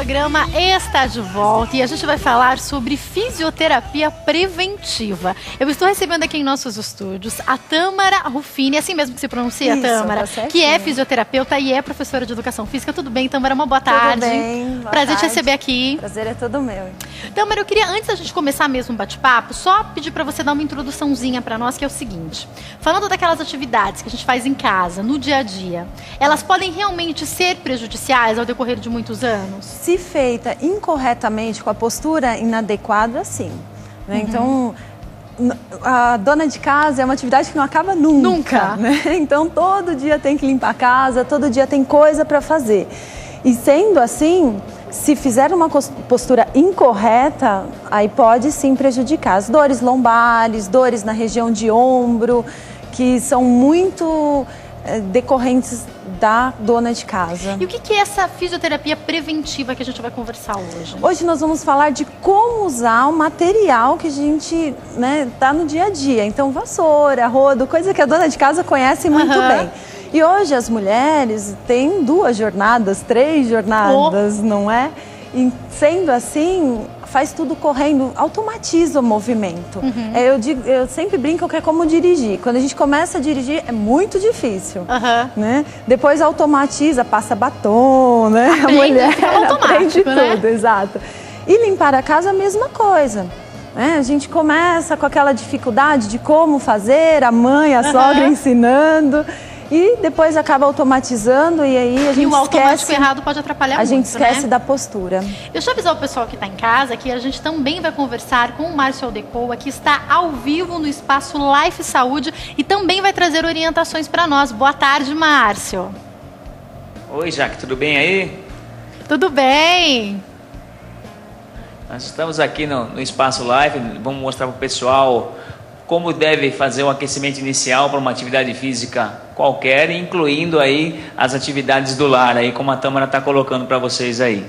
programa está de volta e a gente vai falar sobre fisioterapia preventiva. Eu estou recebendo aqui em nossos estúdios a Tâmara Ruffini, assim mesmo que se pronuncia, Isso, Tâmara, tá que é fisioterapeuta e é professora de educação física. Tudo bem, Tâmara? Uma boa tarde. Tudo bem, boa Prazer tarde. te receber aqui. Prazer é todo meu. Tâmara, eu queria, antes da gente começar mesmo o bate-papo, só pedir para você dar uma introduçãozinha para nós, que é o seguinte. Falando daquelas atividades que a gente faz em casa, no dia a dia, elas podem realmente ser prejudiciais ao decorrer de muitos anos? Se feita incorretamente, com a postura inadequada, sim. Né? Então, a dona de casa é uma atividade que não acaba nunca. Né? Então, todo dia tem que limpar a casa, todo dia tem coisa para fazer. E sendo assim, se fizer uma postura incorreta, aí pode sim prejudicar. As dores lombares, dores na região de ombro, que são muito decorrentes da dona de casa. E o que é essa fisioterapia preventiva que a gente vai conversar hoje? Hoje nós vamos falar de como usar o material que a gente tá no dia a dia. Então, vassoura, rodo, coisa que a dona de casa conhece muito bem. E hoje as mulheres têm 2 jornadas, 3 jornadas, não é? E sendo assim, faz tudo correndo, automatiza o movimento. Eu sempre brinco que é como dirigir. Quando a gente começa a dirigir, é muito difícil. Né? Depois automatiza, passa batom, né? Aprende, a mulher aprende tudo, né? Exato. E limpar a casa, a mesma coisa. A gente começa com aquela dificuldade de como fazer, a mãe, a sogra ensinando. E depois acaba automatizando e aí a gente o automático esquece, errado pode atrapalhar muito, a gente esquece da postura. Deixa eu avisar o pessoal que está em casa que a gente também vai conversar com o Márcio Aldecoa, que está ao vivo no espaço Life Saúde e também vai trazer orientações para nós. Boa tarde, Márcio. Oi, Jaque, tudo bem aí? Tudo bem. Nós estamos aqui no Espaço Life, vamos mostrar para o pessoal como deve fazer um aquecimento inicial para uma atividade física qualquer, incluindo aí as atividades do lar, aí como a Tâmara está colocando para vocês aí.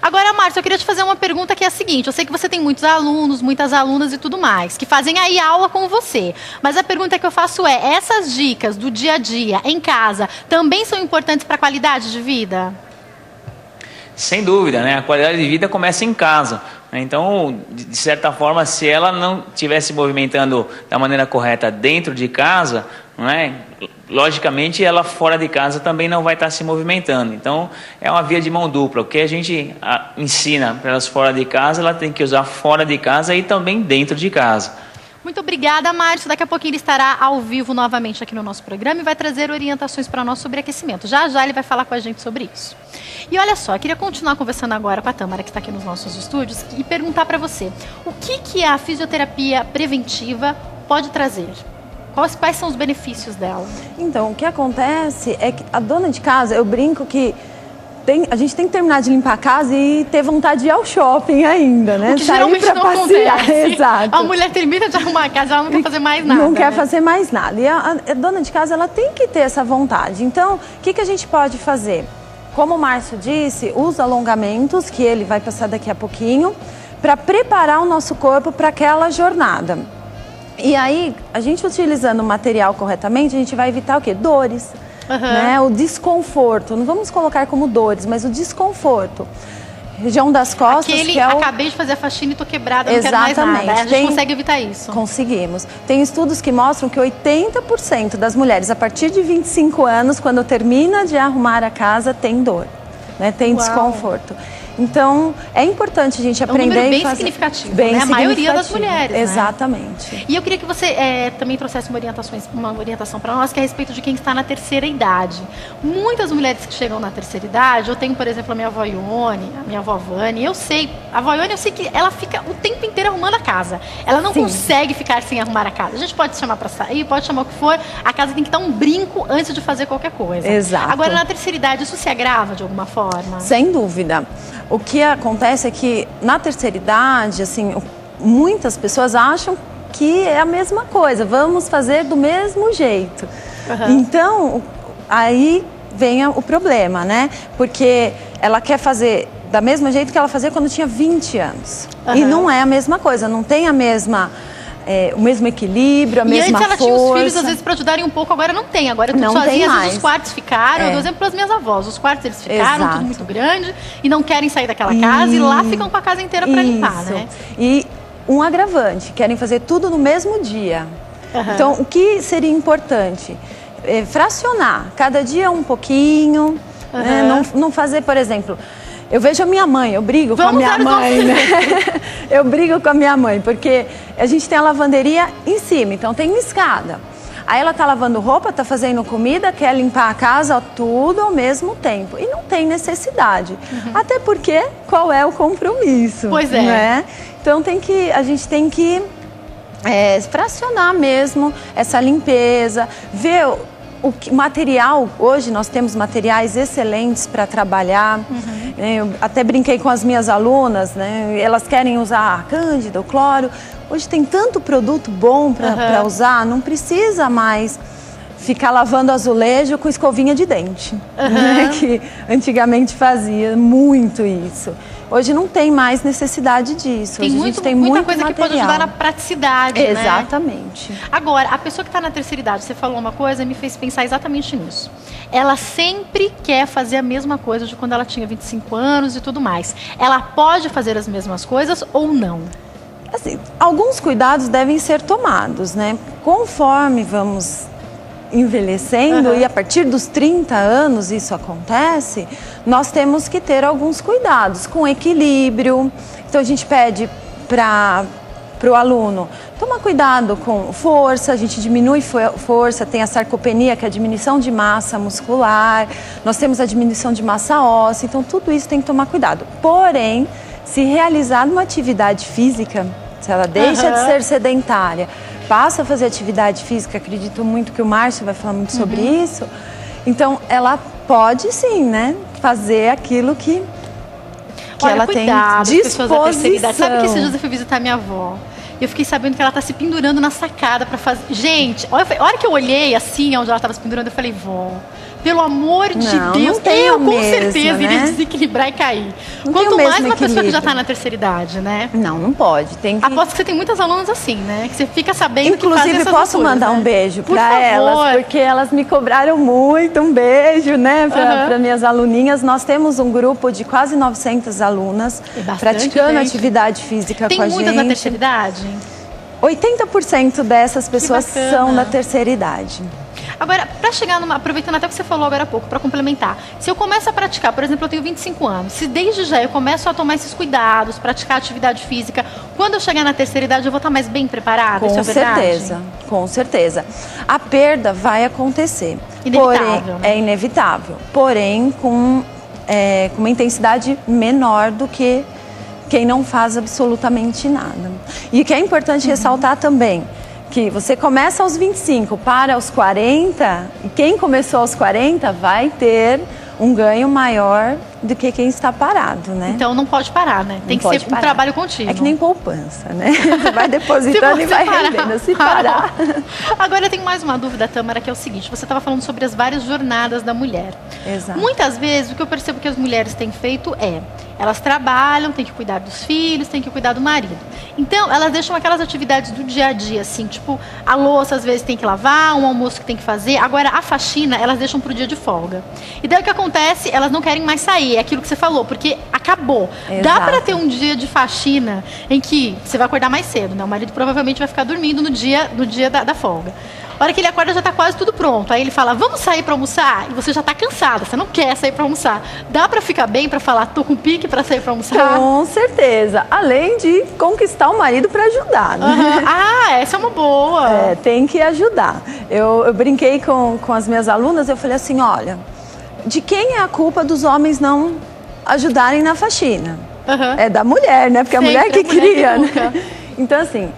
Agora, Márcio, eu queria te fazer uma pergunta que é a seguinte. Eu sei que você tem muitos alunos, muitas alunas e tudo mais, que fazem aí aula com você. Mas a pergunta que eu faço é, essas dicas do dia a dia, em casa, também são importantes para a qualidade de vida? Sem dúvida, né? A qualidade de vida começa em casa. Então, de certa forma, se ela não estiver se movimentando da maneira correta dentro de casa, não é? Logicamente, ela fora de casa também não vai estar se movimentando. Então, é uma via de mão dupla. O que a gente ensina para elas fora de casa, ela tem que usar fora de casa e também dentro de casa. Muito obrigada, Márcio. Daqui a pouquinho ele estará ao vivo novamente aqui no nosso programa e vai trazer orientações para nós sobre aquecimento. Já já ele vai falar com a gente sobre isso. E olha só, eu queria continuar conversando agora com a Tâmara, que está aqui nos nossos estúdios, e perguntar para você, o que a fisioterapia preventiva pode trazer? Quais são os benefícios dela? Então, o que acontece é que a dona de casa, eu brinco que a gente tem que terminar de limpar a casa e ter vontade de ir ao shopping ainda, né? O que geralmente não acontece. Exato. A mulher termina de arrumar a casa, ela não quer fazer mais nada. Não quer fazer mais nada. E a dona de casa, ela tem que ter essa vontade. Então, o que a gente pode fazer? Como o Márcio disse, os alongamentos, que ele vai passar daqui a pouquinho, para preparar o nosso corpo para aquela jornada. E aí, a gente utilizando o material corretamente, a gente vai evitar o quê? Dores. Né? O desconforto, não vamos colocar como dores, mas o desconforto. Região das costas, que é acabei de fazer a faxina e tô quebrada, não quero mais nada. A gente consegue evitar isso. Conseguimos. Tem estudos que mostram que 80% das mulheres, a partir de 25 anos, quando termina de arrumar a casa, tem dor, né? Tem desconforto. Então, é importante a gente aprender. É um número bem significativo, né? A maioria das mulheres. Exatamente. Né? E eu queria que você também trouxesse uma orientação para nós, que é a respeito de quem está na terceira idade. Muitas mulheres que chegam na terceira idade, eu tenho, por exemplo, a minha avó Ione, a minha avó Vani, a avó Ione, eu sei que ela fica o tempo inteiro arrumando a casa. Ela não consegue ficar sem arrumar a casa. A gente pode chamar para sair, pode chamar o que for, a casa tem que estar um brinco antes de fazer qualquer coisa. Exato. Agora, na terceira idade, isso se agrava de alguma forma? Sem dúvida. O que acontece é que na terceira idade, assim, muitas pessoas acham que é a mesma coisa, vamos fazer do mesmo jeito. Então, aí vem o problema, né? Porque ela quer fazer da mesma jeito que ela fazia quando tinha 20 anos. E não é a mesma coisa, não tem a mesma o mesmo equilíbrio, a mesma força. E antes ela tinha os filhos, às vezes, para ajudarem um pouco, agora não tem. Agora é tudo sozinha, às vezes os quartos ficaram. Eu dou exemplo para as minhas avós. Os quartos eles ficaram, tudo muito grande, e não querem sair daquela casa, e lá ficam com a casa inteira para limpar, né? E um agravante, querem fazer tudo no mesmo dia. Então, o que seria importante? Fracionar, cada dia um pouquinho, né? Não fazer, por exemplo... Eu vejo a minha mãe, eu brigo com a minha mãe, né? Eu brigo com a minha mãe, porque a gente tem a lavanderia em cima, então tem uma escada. Aí ela tá lavando roupa, tá fazendo comida, quer limpar a casa, tudo ao mesmo tempo. E não tem necessidade. Até porque, qual é o compromisso? Pois é. Né? Então a gente tem que fracionar mesmo essa limpeza, ver... O material, hoje nós temos materiais excelentes para trabalhar. Eu até brinquei com as minhas alunas, né? Elas querem usar cândida, cloro. Hoje tem tanto produto bom para usar, não precisa mais ficar lavando azulejo com escovinha de dente, né? Que antigamente fazia muito isso. Hoje não tem mais necessidade disso. Hoje a gente tem muita coisa material. Que pode ajudar na praticidade, Exatamente. Né? Agora, a pessoa que está na terceira idade, você falou uma coisa e me fez pensar exatamente nisso. Ela sempre quer fazer a mesma coisa de quando ela tinha 25 anos e tudo mais. Ela pode fazer as mesmas coisas ou não? Assim, alguns cuidados devem ser tomados, né? Conforme vamos envelhecendo e a partir dos 30 anos isso acontece, nós temos que ter alguns cuidados com equilíbrio. Então a gente pede para o aluno tomar cuidado com força, a gente diminui força, tem a sarcopenia, que é a diminuição de massa muscular, nós temos a diminuição de massa óssea, então tudo isso tem que tomar cuidado. Porém, se realizar uma atividade física, se ela deixa de ser sedentária, passa a fazer atividade física, acredito muito que o Márcio vai falar muito sobre isso, então ela pode sim, né, fazer aquilo que ela tem disposição. Sabe que esses dias eu fui visitar minha avó? Eu fiquei sabendo que ela tá se pendurando na sacada para fazer... Gente, a hora que eu olhei assim, onde ela estava se pendurando, eu falei, vó, pelo amor de Deus, eu com certeza iria desequilibrar e cair. Quanto mais uma pessoa que já está na terceira idade, né? Não pode. Aposto que você tem muitas alunas assim, né? Que você fica sabendo que fazem essas posso mandar um beijo para elas, porque elas me cobraram muito um beijo, né? Para minhas aluninhas. Nós temos um grupo de quase 900 alunas praticando atividade física com a gente. Tem muitas na terceira idade? 80% dessas pessoas são da terceira idade. Agora, para chegar aproveitando até o que você falou agora há pouco, para complementar, se eu começo a praticar, por exemplo, eu tenho 25 anos, se desde já eu começo a tomar esses cuidados, praticar atividade física, quando eu chegar na terceira idade eu vou estar mais bem preparada? Com certeza, com certeza. A perda vai acontecer. Inevitável, porém, né? É inevitável, porém com uma intensidade menor do que quem não faz absolutamente nada. E o que é importante ressaltar também, que você começa aos 25, para aos 40, e quem começou aos 40 vai ter um ganho maior do que quem está parado, né? Então não pode parar, né? Tem que ser um trabalho contínuo. É que nem poupança, né? Você vai depositando e vai rendendo, se parar. Agora eu tenho mais uma dúvida, Tâmara, que é o seguinte, você estava falando sobre as várias jornadas da mulher. Exato. Muitas vezes o que eu percebo que as mulheres têm feito elas trabalham, têm que cuidar dos filhos, têm que cuidar do marido. Então, elas deixam aquelas atividades do dia a dia, assim, tipo, a louça às vezes tem que lavar, um almoço que tem que fazer. Agora, a faxina, elas deixam pro dia de folga. E daí o que acontece? Elas não querem mais sair, é aquilo que você falou, porque acabou. Exato. Dá para ter um dia de faxina em que você vai acordar mais cedo, né? O marido provavelmente vai ficar dormindo no dia da folga. A hora que ele acorda já está quase tudo pronto. Aí ele fala, vamos sair para almoçar? E você já está cansada, você não quer sair para almoçar. Dá para ficar bem, para falar, tô com pique para sair para almoçar? Com certeza. Além de conquistar o marido para ajudar, né? Ah, essa é uma boa. Tem que ajudar. Eu brinquei com as minhas alunas, eu falei assim, olha, de quem é a culpa dos homens não ajudarem na faxina? É da mulher, né? Porque sempre a mulher que cria, né? Então, assim...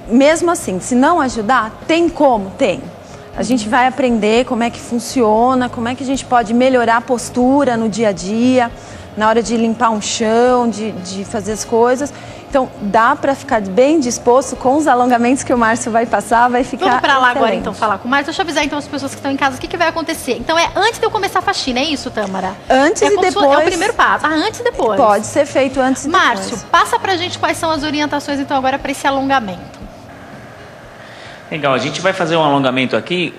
mesmo assim, se não ajudar, tem como? Tem. A gente vai aprender como é que funciona, como é que a gente pode melhorar a postura no dia a dia, na hora de limpar um chão, de fazer as coisas. Então, dá para ficar bem disposto com os alongamentos que o Márcio vai passar, vai ficar Vamos para lá excelente. agora, então, falar com o Márcio. Deixa eu avisar, então, as pessoas que estão em casa, o que vai acontecer. Então, é antes de eu começar a faxina, é isso, Tâmara? Antes e depois. É o primeiro passo. Antes e depois. Pode ser feito antes e depois. Márcio, passa pra gente quais são as orientações, então, agora para esse alongamento. Legal, a gente vai fazer um alongamento aqui,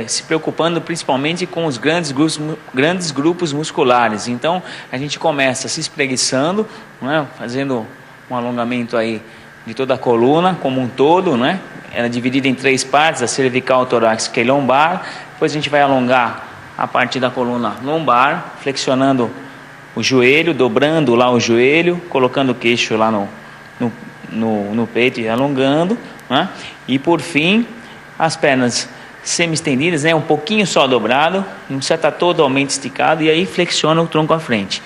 se preocupando principalmente com os grandes grupos musculares. Então, a gente começa se espreguiçando, né, fazendo um alongamento aí de toda a coluna como um todo, né? Ela é dividida em 3 partes, a cervical, torácica e lombar. Depois a gente vai alongar a parte da coluna lombar, flexionando o joelho, dobrando lá o joelho, colocando o queixo lá no peito e alongando, né? E por fim, as pernas semi-estendidas, né? Um pouquinho só dobrado, não precisa estar totalmente esticado, e aí flexiona o tronco à frente.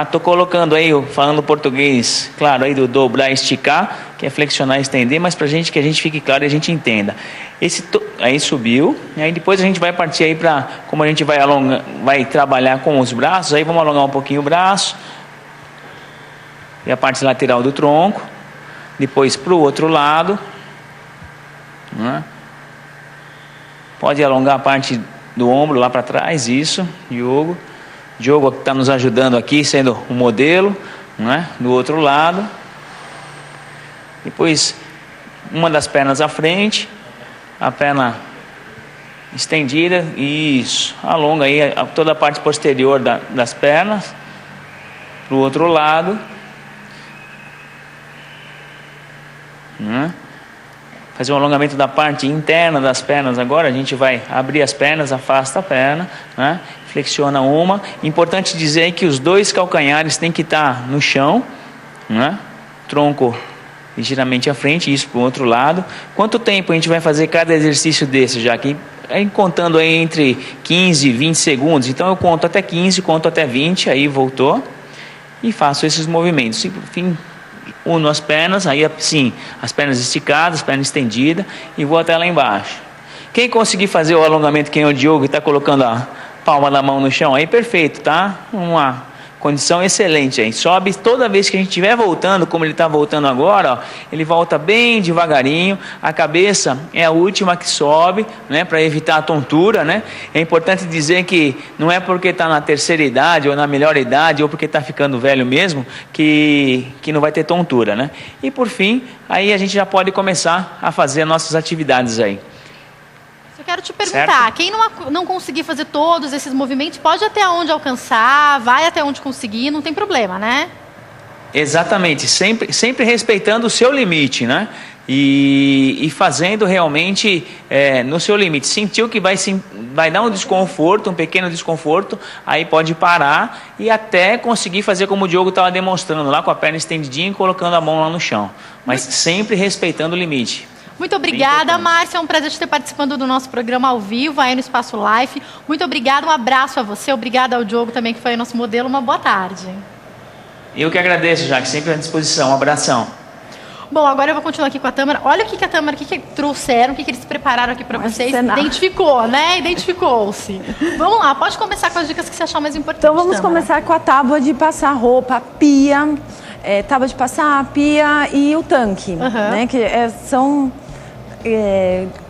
Estou colocando aí, falando português, claro, aí do dobrar e esticar, que é flexionar e estender, mas para gente que a gente fique claro e a gente entenda. Aí subiu, e aí depois a gente vai partir aí para, como a gente vai trabalhar com os braços, aí vamos alongar um pouquinho o braço, e a parte lateral do tronco, depois para o outro lado, né? Pode alongar a parte do ombro lá para trás, isso, Diogo está nos ajudando aqui, sendo o modelo, né? Do outro lado. Depois, uma das pernas à frente, a perna estendida, isso. Alonga aí toda a parte posterior das pernas, para o outro lado. Né? Fazer um alongamento da parte interna das pernas agora. A gente vai abrir as pernas, afasta a perna, né? Flexiona uma. Importante dizer que os 2 calcanhares têm que estar no chão, né? Tronco ligeiramente à frente, isso para o outro lado. Quanto tempo a gente vai fazer cada exercício desse, já que contando aí entre 15 e 20 segundos. Então eu conto até 15, conto até 20, aí voltou e faço esses movimentos. Enfim, uno as pernas, aí sim, as pernas esticadas, perna estendida, e vou até lá embaixo. Quem conseguir fazer o alongamento, quem é o Diogo, que está colocando a palma da mão no chão, aí perfeito, tá? Uma condição excelente aí. Sobe toda vez que a gente estiver voltando, como ele está voltando agora, ó, ele volta bem devagarinho. A cabeça é a última que sobe, né, para evitar a tontura, né? É importante dizer que não é porque está na terceira idade ou na melhor idade ou porque está ficando velho mesmo que não vai ter tontura, né? E por fim, aí a gente já pode começar a fazer nossas atividades aí. Eu quero te perguntar, certo? Quem não conseguir fazer todos esses movimentos, pode até onde alcançar, vai até onde conseguir, não tem problema, né? Exatamente, sempre respeitando o seu limite, né? E fazendo realmente no seu limite. Sentiu que vai dar um desconforto, um pequeno desconforto, aí pode parar e até conseguir fazer como o Diogo estava demonstrando, lá com a perna estendidinha e colocando a mão lá no chão. Mas sempre respeitando o limite. Muito obrigada, Márcia. É um prazer te ter participando do nosso programa ao vivo, aí no Espaço Life. Muito obrigada, um abraço a você. Obrigada ao Diogo também, que foi o nosso modelo. Uma boa tarde. Eu que agradeço, Jaque. Sempre à disposição. Um abração. Bom, agora eu vou continuar aqui com a Tâmara. Olha o que a Tâmara, o que trouxeram, o que eles prepararam aqui para vocês. Identificou, né? Identificou-se. Vamos lá, pode começar com as dicas que você achar mais importantes. Então vamos começar com a tábua de passar roupa, pia, tábua de passar, pia e o tanque, né? Que são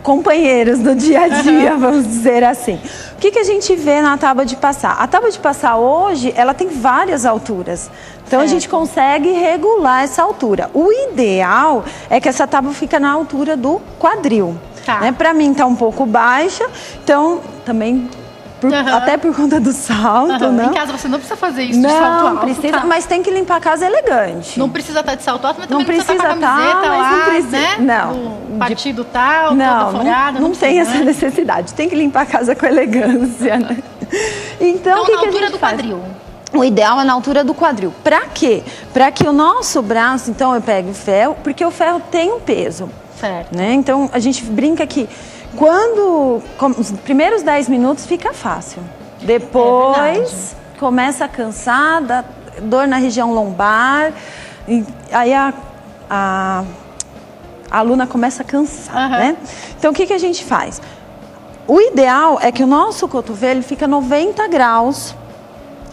companheiros do dia a dia, vamos dizer assim. O que a gente vê na tábua de passar? A tábua de passar hoje, ela tem várias alturas. Então, a gente consegue regular essa altura. O ideal é que essa tábua fique na altura do quadril. Tá. Né? Para mim, tá um pouco baixa. Então, também... Até por conta do salto, né? Em casa você não precisa fazer isso de salto alto. Não precisa, mas tem que limpar a casa elegante. Não precisa estar de salto alto, mas também não precisa estar com a camiseta lá, não precisa, né? Não. Partido tal, toda folgada. Não tem essa necessidade. Tem que limpar a casa com elegância, né? Então, na altura do quadril. O ideal é na altura do quadril. Para quê? Para que o nosso braço, então eu pego o ferro, porque o ferro tem um peso. Certo. Né? Então, a gente brinca que os primeiros 10 minutos fica fácil. Depois começa a cansar, dá dor na região lombar. E aí a aluna começa a cansar, né? Então, o que a gente faz? O ideal é que o nosso cotovelo fica 90 graus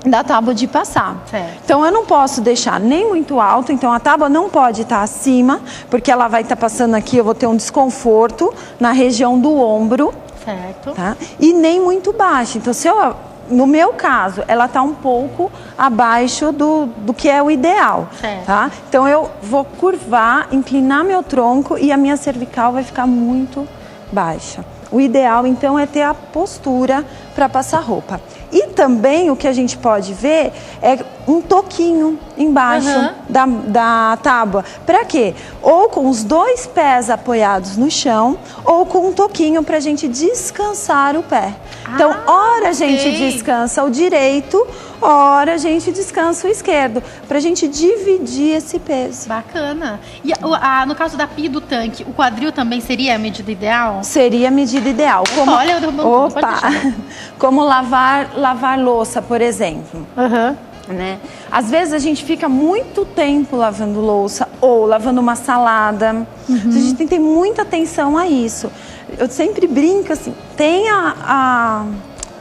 da tábua de passar. Certo. Então eu não posso deixar nem muito alto, então a tábua não pode estar acima, porque ela vai estar passando aqui, eu vou ter um desconforto na região do ombro. Certo. Tá? E nem muito baixo. Então se eu no meu caso, ela está um pouco abaixo do que é o ideal, tá? Então eu vou curvar, inclinar meu tronco e a minha cervical vai ficar muito baixa. O ideal, então, é ter a postura para passar roupa. E também o que a gente pode ver é um toquinho embaixo da tábua. Para quê? Ou com os 2 pés apoiados no chão, ou com um toquinho para a gente descansar o pé. Então, ora a gente descansa o direito, ora a gente descansa o esquerdo, para a gente dividir esse peso. Bacana. E no caso da pia do tanque, o quadril também seria a medida ideal? Seria a medida ideal. Como, olha, eu derrubando tudo, pode deixar. Como lavar louça, por exemplo. Né? Às vezes a gente fica muito tempo lavando louça ou lavando uma salada. A gente tem que ter muita atenção a isso. Eu sempre brinco assim, tem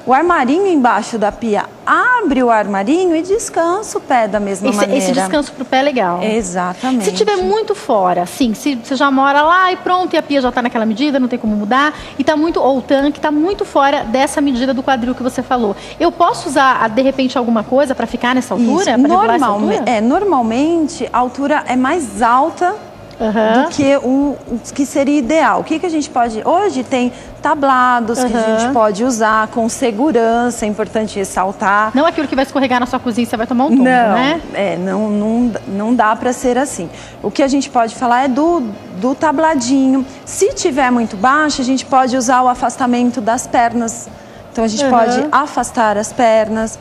o armarinho embaixo da pia, abre o armarinho e descansa o pé da mesma maneira. Esse descanso pro pé é legal. Exatamente. Se tiver muito fora, assim, se você já mora lá e pronto, e a pia já tá naquela medida, não tem como mudar, e tá muito, ou o tanque tá muito fora dessa medida do quadril que você falou. Eu posso usar, de repente, alguma coisa para ficar nessa altura? Para regular essa altura? Normalmente a altura é mais alta do que o que seria ideal. O que a gente pode... Hoje tem tablados que a gente pode usar com segurança, é importante ressaltar. Não aquilo que vai escorregar na sua cozinha e você vai tomar um tombo, né? Não dá para ser assim. O que a gente pode falar é do tabladinho. Se tiver muito baixo, a gente pode usar o afastamento das pernas. Então a gente pode afastar as pernas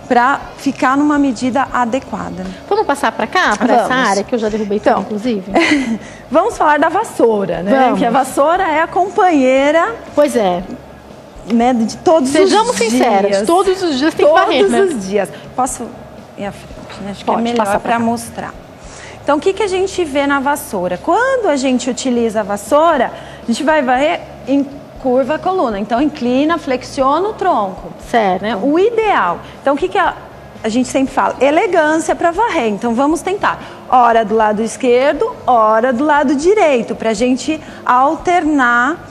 para ficar numa medida adequada. Vamos passar para cá, para essa área que eu já derrubei tudo, inclusive? Vamos falar da vassoura, né? Vamos. Que a vassoura é a companheira... Pois é. Né, de todos os dias. Sejamos sinceras, todos os dias tem que varrer, né? Todos os dias. Posso ir à frente, né? Acho que é melhor para mostrar. Então, o que a gente vê na vassoura? Quando a gente utiliza a vassoura, a gente vai varrer em curva a coluna. Então, inclina, flexiona o tronco. Certo. Né? O ideal. Então, o que a gente sempre fala? Elegância para varrer. Então, vamos tentar. Ora do lado esquerdo, ora do lado direito, para a gente alternar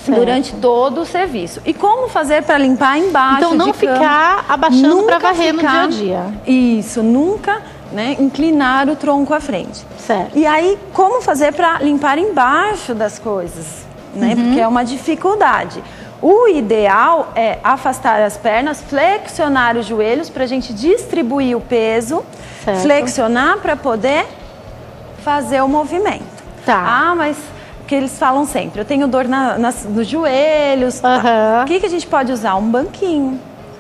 durante todo o serviço. E como fazer para limpar embaixo? Então, não ficar abaixando para varrer no dia a dia. Isso, nunca, né, inclinar o tronco à frente. Certo. E aí, como fazer para limpar embaixo das coisas? Né? Porque é uma dificuldade. O ideal é afastar as pernas, flexionar os joelhos para a gente distribuir o peso, flexionar para poder fazer o movimento. Ah, mas o que eles falam sempre, eu tenho dor nos joelhos. O que a gente pode usar? Um banquinho.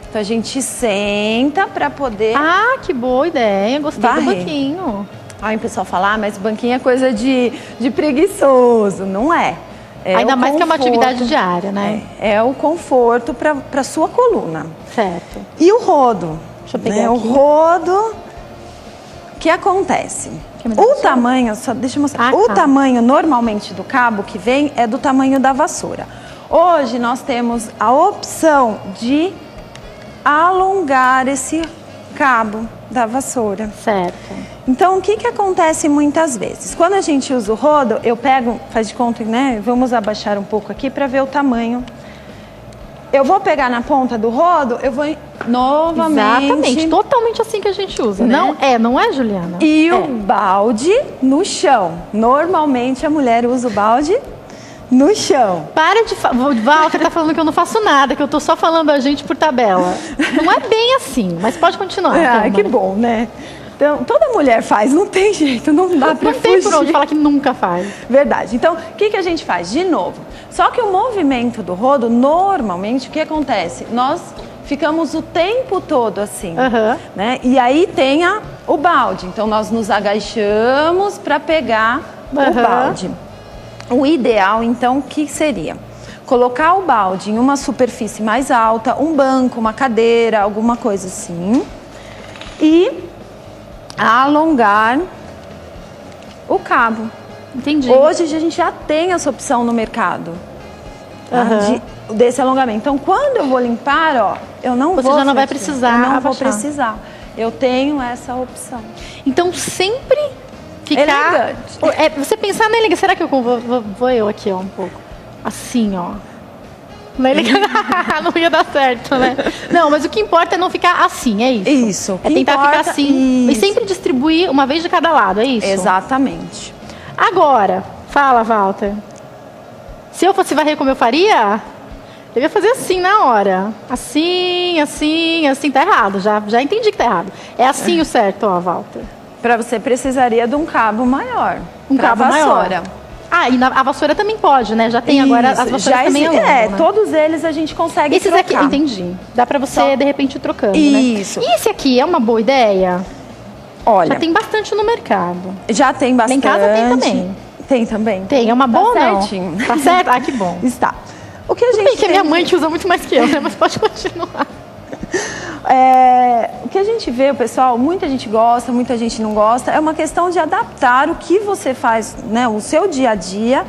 Então a gente senta para poder... Ah, que boa ideia, gostei do banquinho. Aí o pessoal fala, mas o banquinho é coisa de preguiçoso. Não é. Ainda mais que é uma atividade diária, né? É o conforto para a sua coluna. Certo. E o rodo? Deixa eu pegar aqui. O rodo, o que acontece? O tamanho, só deixa eu mostrar. O tamanho normalmente do cabo que vem é do tamanho da vassoura. Hoje nós temos a opção de alongar esse cabo da vassoura. Certo. Então, o que acontece muitas vezes? Quando a gente usa o rodo, eu pego, faz de conta, né? Vamos abaixar um pouco aqui para ver o tamanho. Eu vou pegar na ponta do rodo, eu vou novamente... Exatamente, totalmente assim que a gente usa, né? Não é, Juliana? E o balde no chão. Normalmente a mulher usa o balde no chão. Para de... Walter tá falando que eu não faço nada, que eu tô só falando a gente por tabela. Não é bem assim, mas pode continuar. Que bom, né? Então, toda mulher faz, não tem jeito, não dá pra fugir. Não tem por onde falar que nunca faz. Verdade. Então, o que a gente faz? De novo. Só que o movimento do rodo, normalmente, o que acontece? Nós ficamos o tempo todo assim, né? E aí tem o balde. Então, nós nos agachamos para pegar o balde. O ideal, então, o que seria? Colocar o balde em uma superfície mais alta, um banco, uma cadeira, alguma coisa assim. E alongar o cabo. Entendi. Hoje a gente já tem essa opção no mercado desse alongamento. Então, quando eu vou limpar, ó, eu não vou... Você já não vai precisar Eu não vou precisar. Eu tenho essa opção. Então, sempre ficar... Elegante. Você pensar na elegância. Será que eu vou eu aqui, ó, um pouco? Assim, ó. né? Não ia dar certo, né? Não, mas o que importa é não ficar assim, é isso? Isso. É tentar ficar assim e sempre distribuir uma vez de cada lado, é isso? Exatamente. Agora, fala, Walter. Se eu fosse varrer como eu faria, eu ia fazer assim na hora. Assim, assim, assim. Tá errado, já entendi que tá errado. É assim o certo, ó, Walter. Para você precisaria de um cabo maior. Um cabo maior. Ah, e a vassoura também pode, né? Já tem agora as vassouras já também alongam, né? Todos eles a gente consegue Esses trocar. aqui, entendi. Dá pra você, de repente, ir trocando, isso. né? E esse aqui é uma boa ideia? Olha, já tem bastante no mercado. Já tem bastante. Em casa tem também. Tem também. Tem, é uma boa ou não? Certinho. Tá certo? Ah, que bom. Está. O que a gente bem que é minha mãe que usa muito mais que eu, né? Mas pode continuar. O que a gente vê, pessoal, muita gente gosta, muita gente não gosta, é uma questão de adaptar o que você faz, né, o seu dia a dia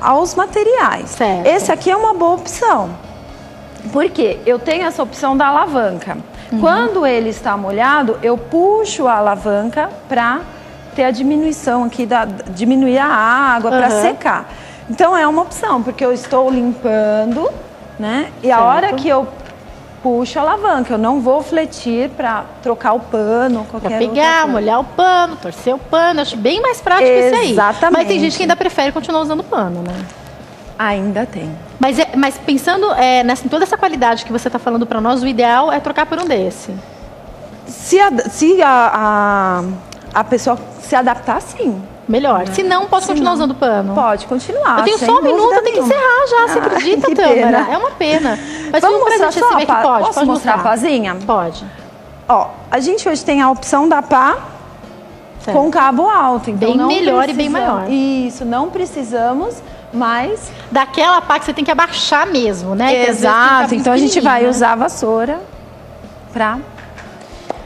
aos materiais. Certo. Esse aqui é uma boa opção, porque eu tenho essa opção da alavanca. Quando ele está molhado, eu puxo a alavanca para ter a diminuição aqui, diminuir a água para secar. Então é uma opção, porque eu estou limpando, né, e a hora que eu puxo a alavanca, eu não vou fletir para trocar o pano, qualquer pra pegar, molhar o pano, torcer o pano, acho bem mais prático isso aí. Exatamente. Mas tem gente que ainda prefere continuar usando pano, né? Ainda tem. Mas pensando em toda essa qualidade que você está falando para nós, o ideal é trocar por um desse. Se a pessoa se adaptar, sim. Melhor. Se não, posso continuar usando pano? Pode continuar. Eu tenho só um minuto, eu tenho que encerrar já, você acredita, Tâmara? É uma pena. Mas vamos mostrar só a pá? Pode, posso mostrar a pazinha? Pode. Ó, a gente hoje tem a opção da pá com cabo alto. Então bem melhor e bem maior. Isso, não precisamos, mas... Daquela pá que você tem que abaixar mesmo, né? Exato, então a gente vai usar a vassoura pra...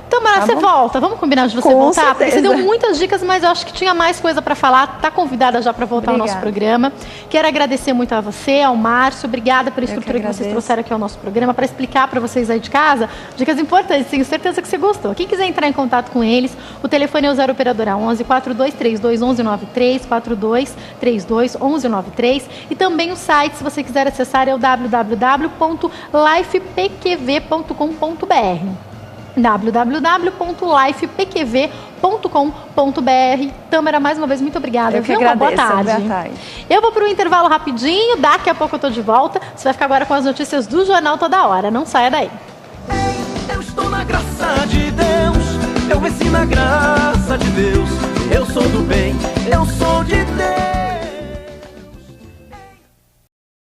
Tâmara, você volta. Vamos combinar de você voltar? Certeza. Porque você deu muitas dicas, mas eu acho que tinha mais coisa para falar. Tá convidada já para voltar ao nosso programa. Quero agradecer muito a você, ao Márcio. Obrigada pela estrutura que vocês trouxeram aqui ao nosso programa para explicar para vocês aí de casa dicas importantes. Tenho certeza que você gostou. Quem quiser entrar em contato com eles, o telefone é o 0 operadora 11 4232 1193 4232 1193 e também o site, se você quiser acessar, é o www.lifepqv.com.br. www.lifepqv.com.br. Tâmara, mais uma vez, muito obrigada. Eu que agradeço. Boa tarde. Boa tarde. Eu vou para o intervalo rapidinho, daqui a pouco eu tô de volta. Você vai ficar agora com as notícias do Jornal Toda Hora. Não saia daí. Eu estou na graça de Deus, eu venci na graça de Deus. Eu sou do bem, eu sou de Deus.